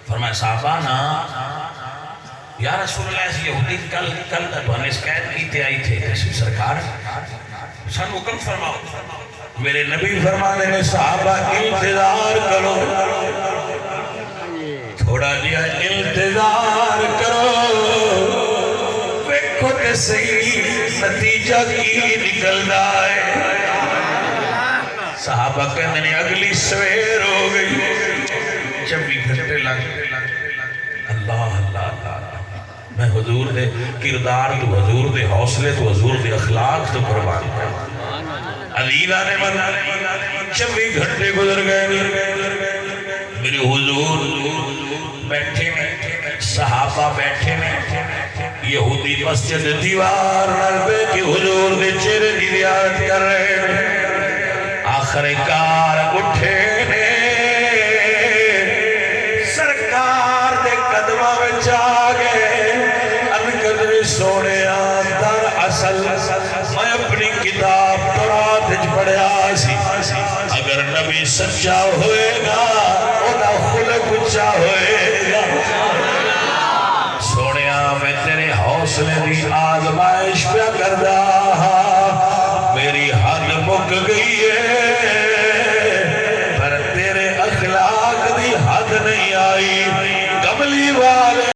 فرمایا صحابہ نا یا رسول اللہ سے یہودی کل دھوانے شکایت کیتے آئی تھے سرکار سن حکم فرماؤ میرے نبی فرمانے نے صحابہ انتظار کرو تھوڑا دیا انتظار کرو ویکھو تے صحیح نتیجہ کی نکل ہے صحابہ کہنے نے اگلی سویر ہو گئی 24 گھنٹے لگ اللہ اللہ اللہ میں حضور دے کردار تو حضور دے حوصلے تو حضور دے اخلاق تو قربان علیلہ نے من 24 گھنٹے گزر گئے میرے حضور بیٹھے میں صحابہ بیٹھے میں یہودی مسجد دیوار نلبے کی حضور دے چہرے دی زیارت کر رہے ہیں آخر کار اٹھے نے سرکار دے قدمہ میں جا گئے انقدر سونے در اصل میں اپنی کتاب تورات وچ پڑھیا سی اگر نبی سچا ہوئے گا اودا خلق اچا ہوئے گا سونیا میں تیرے حوصلے دی آزمائش پہ کردہ میری حد مک گئی ہے